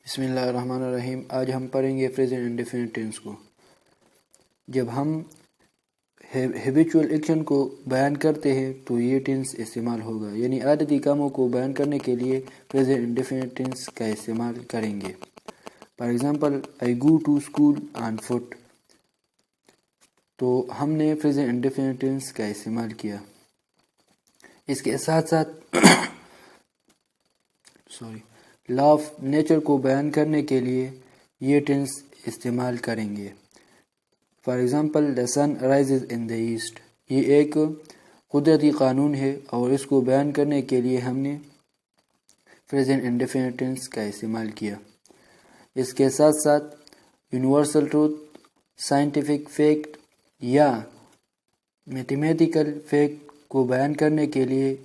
بسم اللہ الرحمن الرحیم۔ آج ہم پڑھیں گے پریزنٹ انڈیفینٹ ٹینس کو۔ جب ہم ہیبیچول ایکشن کو بیان کرتے ہیں تو یہ ٹینس استعمال ہوگا، یعنی عادتی کاموں کو بیان کرنے کے لیے پریزنٹ انڈیفینٹ ٹینس کا استعمال کریں گے۔ For example I go to school on foot, تو ہم نے پریزنٹ انڈیفینٹ ٹینس کا استعمال کیا۔ اس کے ساتھ ساتھ لا آف نیچر کو بیان کرنے کے لیے یہ ٹینس استعمال کریں گے۔ For example the sun rises in the east, یہ ایک قدرتی قانون ہے اور اس کو بیان کرنے کے لیے ہم نے پریزنٹ انڈیفینٹ ٹینس کا استعمال کیا۔ اس کے ساتھ ساتھ یونیورسل ٹروتھ، سائنٹیفک فیکٹ یا میتھمیٹیکل فیکٹ کو بیان کرنے کے لیے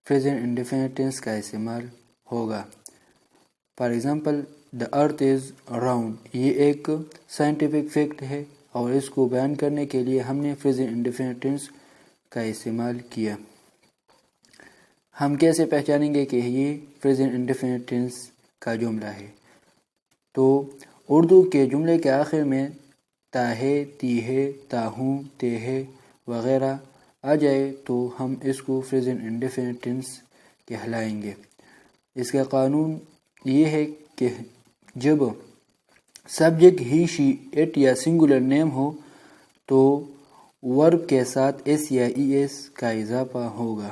پریزنٹ انڈیفینٹ ٹینس کا استعمال ہوگا۔ For example the earth is round, یہ ایک سائنٹیفک فیکٹ ہے اور اس کو بیان کرنے کے لیے ہم نے پریزنٹ انڈیفینٹ ٹینس کا استعمال کیا۔ ہم کیسے پہچانیں گے کہ یہ پریزنٹ انڈیفینٹ ٹینس کا جملہ ہے؟ تو اردو کے جملے کے آخر میں تا ہے، تی ہے، تا ہوں، تے ہے وغیرہ آ جائے تو ہم اس کو پریزنٹ انڈیفینٹ ٹینس کہلائیں گے۔ اس کا قانون یہ ہے کہ جب سبجیکٹ ہی، شی، اٹ یا سنگولر نیم ہو تو ورب کے ساتھ ایس یا ای ایس کا اضافہ ہوگا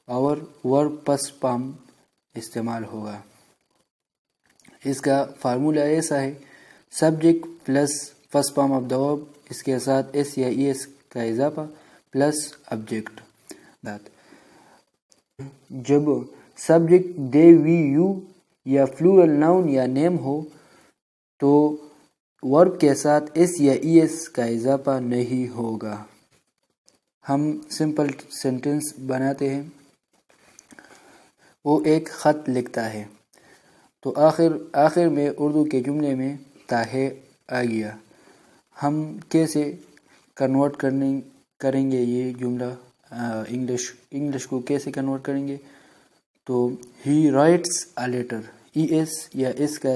اور ورب پسٹ فارم استعمال ہوگا۔ اس کا فارمولا ایسا ہے، subject plus first form of the ورب، اس کے ساتھ ایس یا ای ایس کا اضافہ پلس آبجیکٹ۔ جب سبجیکٹ دے، وی، یو یا فلورل ناؤن یا نیم ہو تو ورب کے ساتھ ایس یا ای ایس کا اضافہ نہیں ہوگا۔ ہم سمپل سینٹنس بناتے ہیں۔ وہ ایک خط لکھتا ہے، تو آخر میں اردو کے جملے میں تا ہے آ گیا۔ ہم کیسے کنورٹ کریں گے یہ جملہ انگلش کو کیسے کنورٹ کریں گے؟ تو he writes a letter, E S یا ایس کا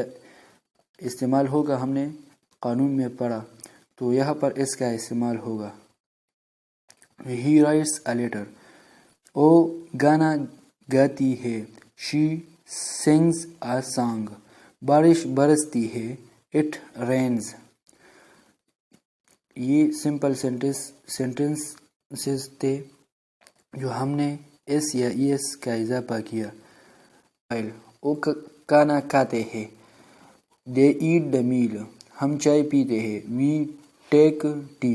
استعمال ہوگا، ہم نے قانون میں پڑھا تو یہاں پر اس کا استعمال ہوگا۔ He writes a letter. وہ گانا گاتی ہے، شی سنگز اے سانگ۔ بارش برستی ہے، اٹ رینز۔ یہ سمپل سینٹنسز تھے جو ہم نے ایس یا ای ایس کا اضافہ کیا۔ وہ کھانا کھاتے ہیں، دے ایٹ دا میل۔ ہم چائے پیتے ہیں، وی ٹیک ٹی۔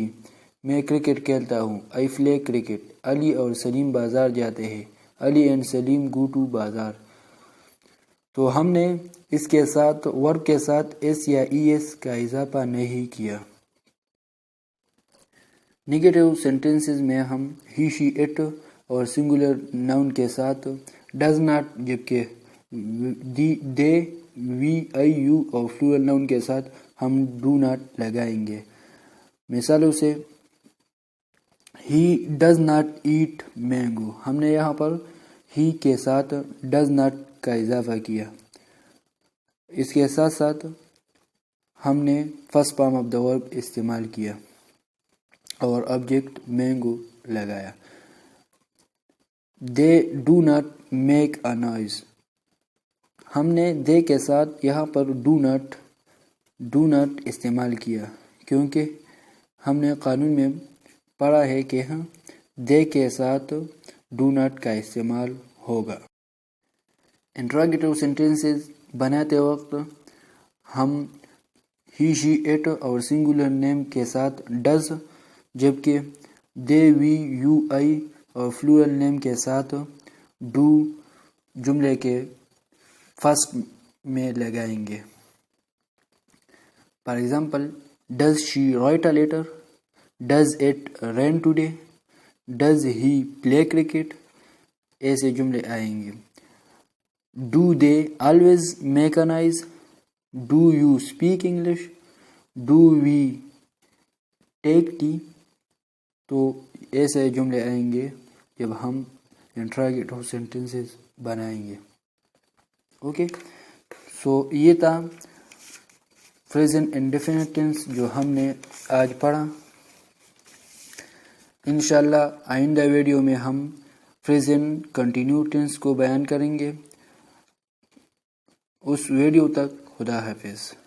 میں کرکٹ کھیلتا ہوں، آئی پلے کرکٹ۔ علی اور سلیم بازار جاتے ہیں، علی اینڈ سلیم گو ٹو بازار۔ تو ہم نے اس کے ساتھ ورب کے ساتھ ایس یا ای ایس کا اضافہ نہیں کیا۔ نیگیٹو سینٹنسز میں ہم ہی، شی، اٹ اور سنگولر ناؤن کے ساتھ ڈز ناٹ، جبکہ دے، وی، آئی، یو اور فلورل ناؤن کے ساتھ ہم ڈو ناٹ لگائیں گے۔ مثالوں سے، he does not eat mango, ہم نے یہاں پر ہی کے ساتھ ڈز ناٹ کا اضافہ کیا۔ اس کے ساتھ ساتھ ہم نے فرسٹ فارم آف دا ورب استعمال کیا اور آبجیکٹ مینگو لگایا۔ They do not make a noise, ہم نے دے کے ساتھ یہاں پر ڈو ناٹ استعمال کیا کیونکہ ہم نے قانون میں پڑھا ہے کہ دے کے ساتھ ڈو ناٹ کا استعمال ہوگا۔ انٹراگیٹو سینٹنسز بناتے وقت ہم ہی، شی، اٹ اور سنگولر نیم کے ساتھ ڈز، جبکہ دے، وی، یو، آئی اور فلورل نیم کے ساتھ ڈو جملے کے فرسٹ میں لگائیں گے۔ For example, does she write a letter, does it rain today, does he play cricket, ایسے جملے آئیں گے۔ Do they always make a noise, do you speak English, do we take tea, تو ایسے جملے آئیں گے جب ہم انٹراگیٹو سینٹنسز بنائیں گے۔ اوکے، یہ تھا پریزنٹ انڈیفینٹ ٹینس جو ہم نے آج پڑھا. انشاءاللہ آئندہ ویڈیو میں ہم پریزنٹ کنٹینیو ٹینس کو بیان کریں گے. اس ویڈیو تک خدا حافظ.